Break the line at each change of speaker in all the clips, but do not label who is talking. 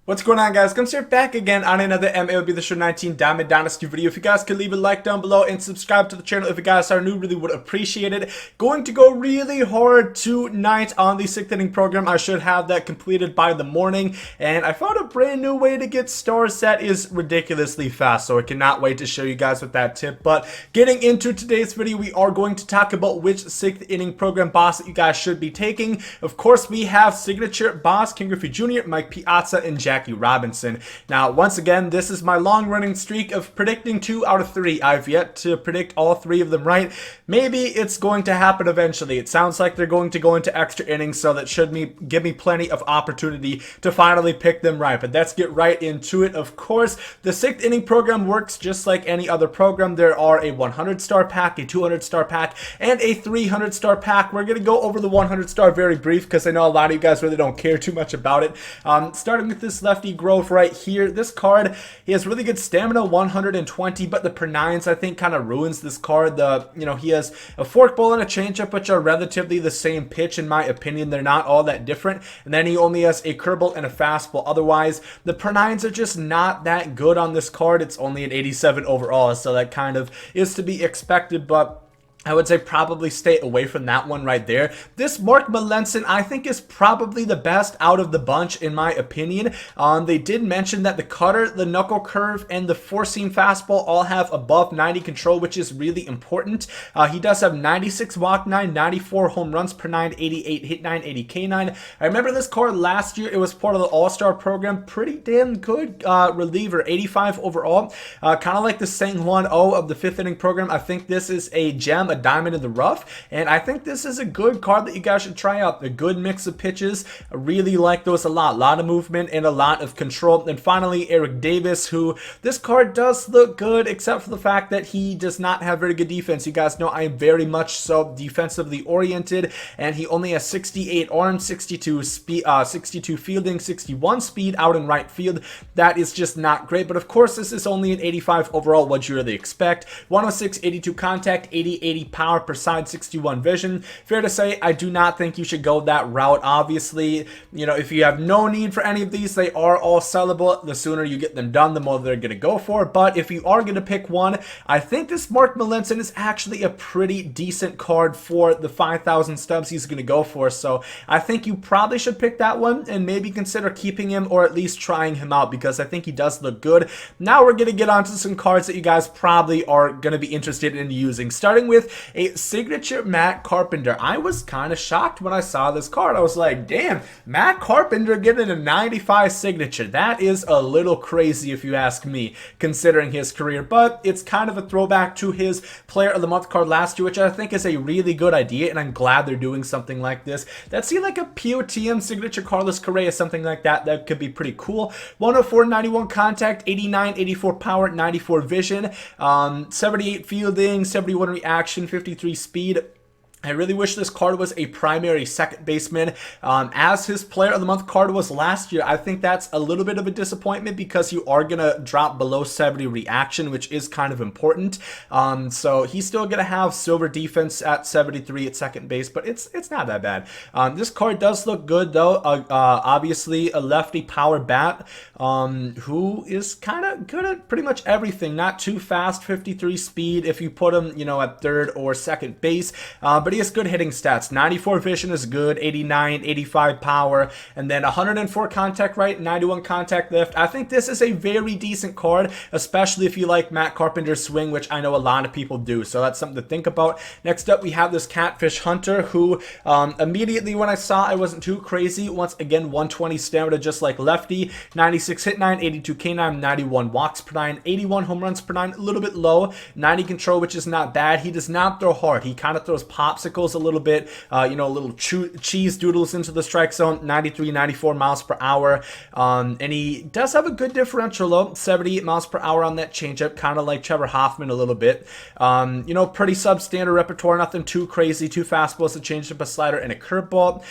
What's going on, guys? Gomes here, back again on another MLB The Show 19 Diamond Dynasty video. If you guys could leave a like down below and subscribe to the channel if you guys are new, really would appreciate it. Going to go really hard tonight on the 6th inning program. I should have that completed by the morning, and I found a brand new way to get stars that is ridiculously fast, so I cannot wait to show you guys with that tip. But getting into today's video, we are going to talk about which 6th inning program boss that you guys should be taking. Of course, we have signature boss King Griffey Jr., Mike Piazza, and Jackie Robinson. Now, once again, this is my long-running streak of predicting 2 out of 3. I've yet to predict all 3 of them right. Maybe it's going to happen eventually. It sounds like they're going to go into extra innings, so that should give me plenty of opportunity to finally pick them right. But let's get right into it. Of course, the 6th inning program works just like any other program. There are a 100-star pack, a 200-star pack, and a 300-star pack. We're going to go over the 100-star very brief because I know a lot of you guys really don't care too much about it. Starting with this lefty Grove right here. This card, he has really good stamina, 120, but the per-9s I think kind of ruins this card. He has a forkball and a changeup, which are relatively the same pitch in my opinion. They're not all that different. And then he only has a curveball and a fastball. Otherwise, the per-9s are just not that good on this card. It's only an 87 overall, so that kind of is to be expected, but I would say probably stay away from that one right there. This Mark Melanson, I think, is probably the best out of the bunch, in my opinion. They did mention that the cutter, the knuckle curve, and the four-seam fastball all have above 90 control, which is really important. He does have 96 walk 9, 94 home runs per 9, 88 hit 9, 80 K9. I remember this card last year. It was part of the All-Star program. Pretty damn good reliever, 85 overall. Kind of like the Sang Juan O of the 5th inning program. I think this is a gem, a diamond in the rough, and I think this is a good card that you guys should try out. A good mix of pitches. I really like those a lot of movement and a lot of control. And finally, Eric Davis, who this card does look good, except for the fact that he does not have very good defense. You guys know I am very much so defensively oriented, and he only has 68 arm, 62 speed, 62 fielding, 61 speed out in right field. That is just not great, but of course this is only an 85 overall. What you really expect. 106, 82 contact, 80 power per side, 61 vision. Fair to say, I do not think you should go that route. Obviously, if you have no need for any of these, they are all sellable. The sooner you get them done, the more they're going to go for. But if you are going to pick one, I think this Mark Melanson is actually a pretty decent card for the 5,000 stubs he's going to go for. So I think you probably should pick that one and maybe consider keeping him, or at least trying him out, because I think he does look good. Now we're going to get onto some cards that you guys probably are going to be interested in using, starting with a signature Matt Carpenter. I was kind of shocked when I saw this card. I was like, damn, Matt Carpenter getting a 95 signature. That is a little crazy if you ask me, considering his career, but it's kind of a throwback to his Player of the Month card last year, which I think is a really good idea, and I'm glad they're doing something like this. That's like a POTM signature Carlos Correa, something like that. That could be pretty cool. 104, 91 contact, 89, 84 power, 94 vision, 78 fielding, 71 reaction, 53 speed. I really wish this card was a primary second baseman, as his Player of the Month card was last year. I think that's a little bit of a disappointment because you are going to drop below 70 reaction, which is kind of important. So he's still going to have silver defense at 73 at second base, but it's not that bad. This card does look good, though. Obviously, a lefty power bat who is kind of good at pretty much everything. Not too fast, 53 speed if you put him, at third or second base, but he has good hitting stats. 94 vision is good, 89, 85 power, and then 104 contact right, 91 contact lift. I think this is a very decent card, especially if you like Matt Carpenter's swing, which I know a lot of people do, so that's something to think about. Next up, we have this Catfish Hunter, who immediately when I saw, I wasn't too crazy. Once again, 120 stamina just like lefty, 96 hit 9, 82 K9, 91 walks per 9, 81 home runs per 9, a little bit low, 90 control, which is not bad. He does not throw hard. He kind of throws pops a little bit, little cheese doodles into the strike zone, 93, 94 miles per hour. And he does have a good differential though, 78 miles per hour on that changeup, kind of like Trevor Hoffman a little bit. Pretty substandard repertoire, nothing too crazy, two fastballs, a changeup, a slider, and a curveball.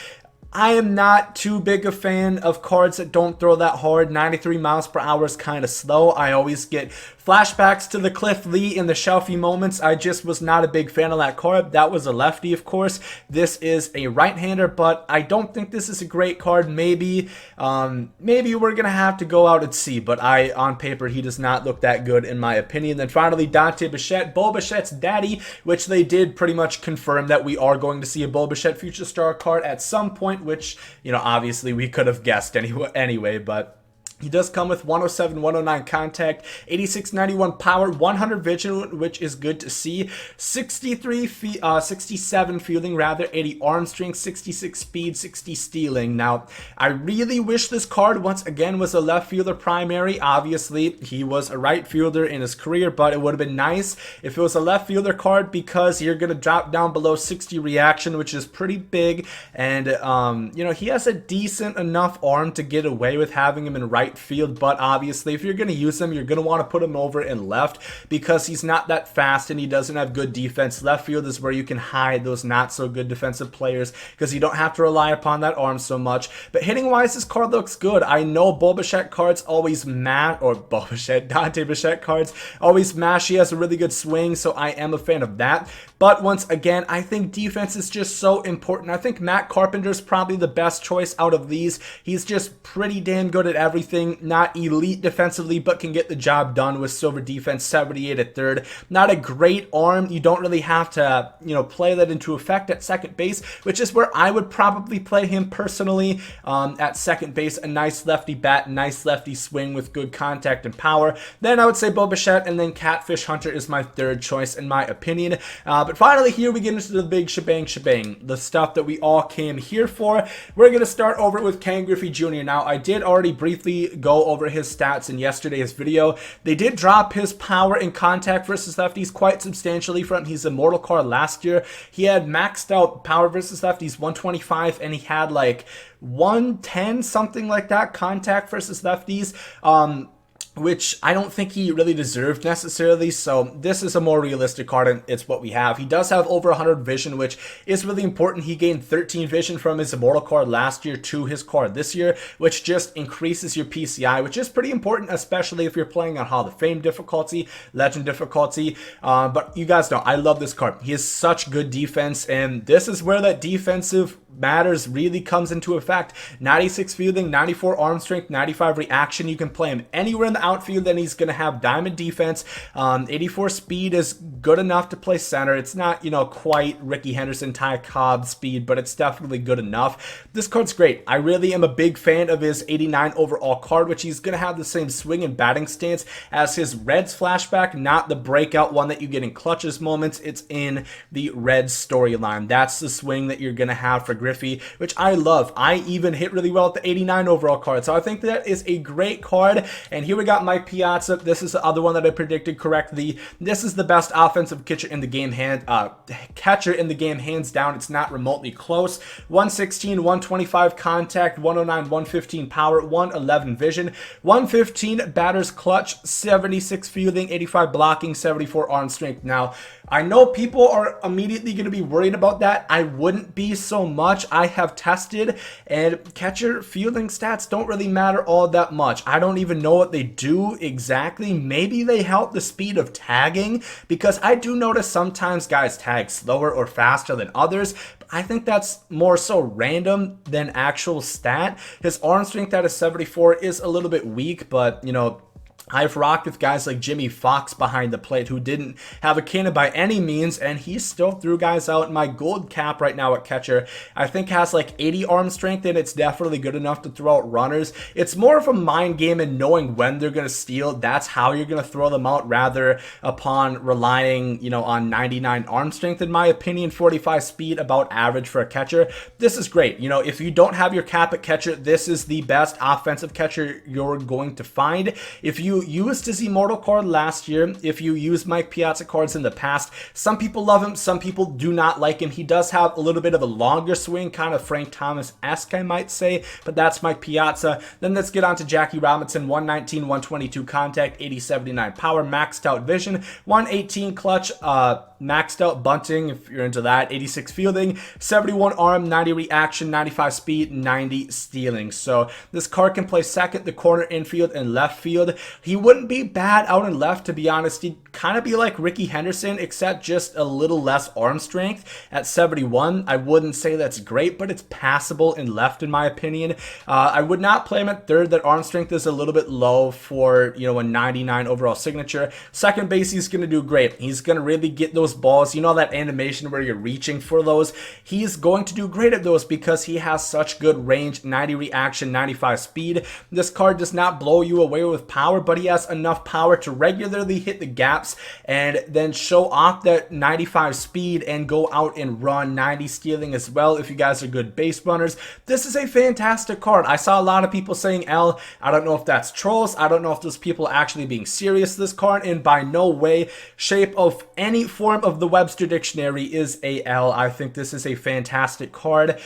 I am not too big a fan of cards that don't throw that hard. 93 miles per hour is kind of slow. I always get flashbacks to the Cliff Lee in the Shelfie moments. I just was not a big fan of that card. That was a lefty, of course. This is a right-hander, but I don't think this is a great card. Maybe we're going to have to go out and see, but on paper, he does not look that good in my opinion. Then finally, Dante Bichette, Bo Bichette's daddy, which they did pretty much confirm that we are going to see a Bo Bichette Future Star card at some point, which, you know, obviously we could have guessed anyway, but he does come with 107, 109 contact, 86, 91 power, 100 vision, which is good to see, 67 fielding rather, 80 arm strength, 66 speed, 60 stealing. Now, I really wish this card once again was a left fielder primary. Obviously, he was a right fielder in his career, but it would have been nice if it was a left fielder card because you're going to drop down below 60 reaction, which is pretty big, and you know, he has a decent enough arm to get away with having him in right field, but obviously if you're going to use him, you're going to want to put him over in left because he's not that fast and he doesn't have good defense. Left field is where you can hide those not so good defensive players because you don't have to rely upon that arm so much. But hitting wise, this card looks good. I know Bo Bichette cards always Dante Bichette cards always mash. He has a really good swing, so I am a fan of that. But once again, I think defense is just so important. I think Matt Carpenter is probably the best choice out of these. He's just pretty damn good at everything. Not elite defensively, but can get the job done with silver defense, 78 at third. Not a great arm. You don't really have to, you know, play that into effect at second base, which is where I would probably play him personally at second base. A nice lefty bat, nice lefty swing with good contact and power. Then I would say Bo Bichette, and then Catfish Hunter is my third choice in my opinion. But finally, here we get into the big shebang, the stuff that we all came here for. We're going to start over with Ken Griffey Jr. Now, I did already briefly go over his stats in yesterday's video. They did drop his power in contact versus lefties quite substantially from his immortal card last year. He had maxed out power versus lefties 125, and he had like 110, something like that, contact versus lefties. Which I don't think he really deserved necessarily, so this is a more realistic card and it's what we have. He does have over 100 vision, which is really important. He gained 13 vision from his immortal card last year to his card this year, which just increases your PCI, which is pretty important, especially if you're playing on Hall of Fame difficulty, Legend difficulty. But you guys know, I love this card. He has such good defense, and this is where that defensive matters really comes into effect. 96 fielding, 94 arm strength, 95 reaction. You can play him anywhere in the outfield and he's going to have diamond defense. 84 speed is good enough to play center. It's not, you know, quite Ricky Henderson, Ty Cobb speed, but it's definitely good enough. This card's great. I really am a big fan of his 89 overall card, which he's going to have the same swing and batting stance as his Reds flashback, not the breakout one that you get in clutches moments. It's in the Reds storyline. That's the swing that you're going to have for Griffey, which I love. I even hit really well at the 89 overall card, so I think that is a great card. And here we got Mike Piazza. This is the other one that I predicted correctly. This is the best offensive catcher in the game, hands down. It's not remotely close. 116, 125 contact, 109, 115 power, 111 vision, 115 batter's clutch, 76 fielding, 85 blocking, 74 arm strength. Now, I know people are immediately going to be worried about that. I wouldn't be so much. I have tested, and catcher fielding stats don't really matter all that much. I don't even know what they do exactly. Maybe they help the speed of tagging, because I do notice sometimes guys tag slower or faster than others. I think that's more so random than actual stat. His arm strength at a 74 is a little bit weak, but, you know, I've rocked with guys like Jimmy Fox behind the plate who didn't have a cannon by any means, and he still threw guys out. My gold cap right now at catcher, I think, has like 80 arm strength, and it's definitely good enough to throw out runners. It's more of a mind game and knowing when they're going to steal. That's how you're going to throw them out, rather upon relying, you know, on 99 arm strength. In my opinion, 45 speed, about average for a catcher. This is great. You know, if you don't have your cap at catcher, this is the best offensive catcher you're going to find. If you you used his immortal card last year, if you used Mike Piazza cards in the past, some people love him, some people do not like him. He does have a little bit of a longer swing, kind of Frank Thomas-esque, I might say, but that's Mike Piazza. Then let's get on to Jackie Robinson. 119, 122 contact, 80-79 power, maxed out vision, 118 clutch, maxed out bunting, if you're into that, 86 fielding, 71 arm, 90 reaction, 95 speed, 90 stealing. So this card can play second, the corner, infield, and left field. He wouldn't be bad out in left, to be honest. He'd kind of be like Ricky Henderson, except just a little less arm strength at 71. I wouldn't say that's great, but it's passable in left, in my opinion. I would not play him at third. That arm strength is a little bit low for, you know, a 99 overall signature. Second base, he's going to do great. He's going to really get those balls. You know that animation where you're reaching for those? He's going to do great at those because he has such good range, 90 reaction, 95 speed. This card does not blow you away with power, but he has enough power to regularly hit the gaps and then show off that 95 speed and go out and run, 90 stealing as well if you guys are good base runners. This is a fantastic card. I saw a lot of people saying L. I don't know if that's trolls. I don't know if those people are actually being serious this card, and by no way, shape of any form of the Webster Dictionary is a L. I think this is a fantastic card.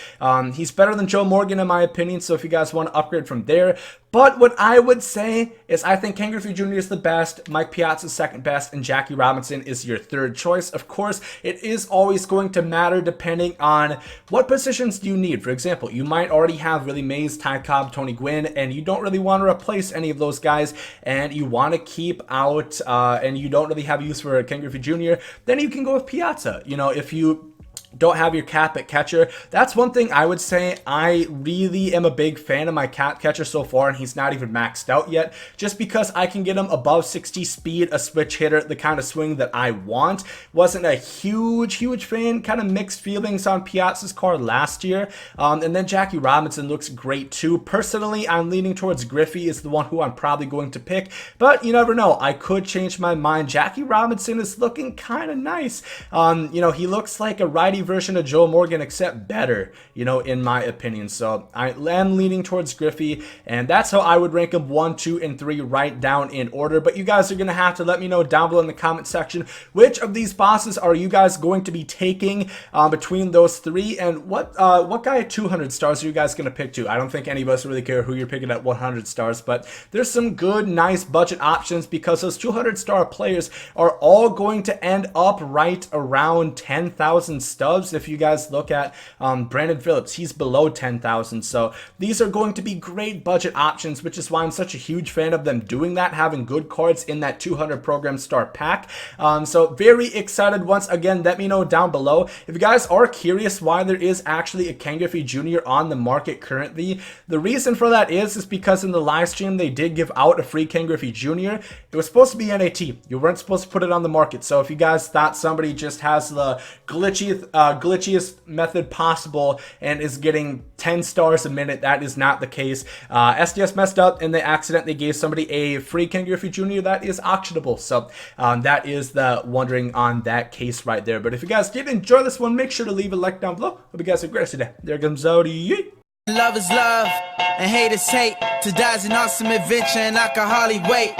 He's better than Joe Morgan in my opinion, so if you guys want to upgrade from there. But what I would say is I think Ken Griffey Jr. is the best, Mike Piazza is second best, and Jackie Robinson is your third choice. Of course, it is always going to matter depending on what positions do you need. For example, you might already have Willie Mays, Ty Cobb, Tony Gwynn, and you don't really want to replace any of those guys, and you want to keep out, and you don't really have use for Ken Griffey Jr., then you can go with Piazza. You know, if you don't have your cap at catcher, that's one thing I would say. I really am a big fan of my cap catcher so far, and he's not even maxed out yet, just because I can get him above 60 speed, a switch hitter, the kind of swing that I want. Wasn't a huge fan, kind of mixed feelings on Piazza's card last year. And then Jackie Robinson looks great too. Personally, I'm leaning towards Griffey is the one who I'm probably going to pick, but you never know, I could change my mind. Jackie Robinson is looking kind of nice. You know, he looks like a righty version of Joe Morgan, except better, you know, in my opinion. So I am leaning towards Griffey, and that's how I would rank him 1, 2, and 3 right down in order. But you guys are going to have to let me know down below in the comment section which of these bosses are you guys going to be taking between those three, and what guy at 200 stars are you guys going to pick to? I don't think any of us really care who you're picking at 100 stars, but there's some good, nice budget options because those 200 star players are all going to end up right around 10,000 stubs. If you guys look at Brandon Phillips, he's below 10,000. So these are going to be great budget options, which is why I'm such a huge fan of them doing that, having good cards in that 200 program star pack. So very excited. Once again, let me know down below if you guys are curious why there is actually a Ken Griffey Jr. on the market currently. The reason for that is because in the live stream they did give out a free Ken Griffey Jr. It was supposed to be NAT. You weren't supposed to put it on the market. So if you guys thought somebody just has the glitchiest method possible and is getting 10 stars a minute, that is not the case. SDS messed up and they accidentally gave somebody a free Ken Griffey Jr. that is auctionable. So that is the wondering on that case right there. But if you guys did enjoy this one, make sure to leave a like down below. Hope you guys have a great day. There comes Zodi.
Love is love and hate is hate. To die is an awesome adventure and I can hardly wait.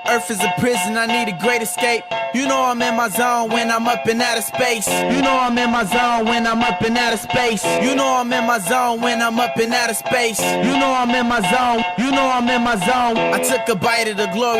Earth is a prison, I need a great escape. You know I'm in my zone when I'm up in outer space. You know I'm in my zone when I'm up in outer space. You know I'm in my zone when I'm up in outer space. You know I'm in my zone. You know I'm in my zone. I took a bite of the glory.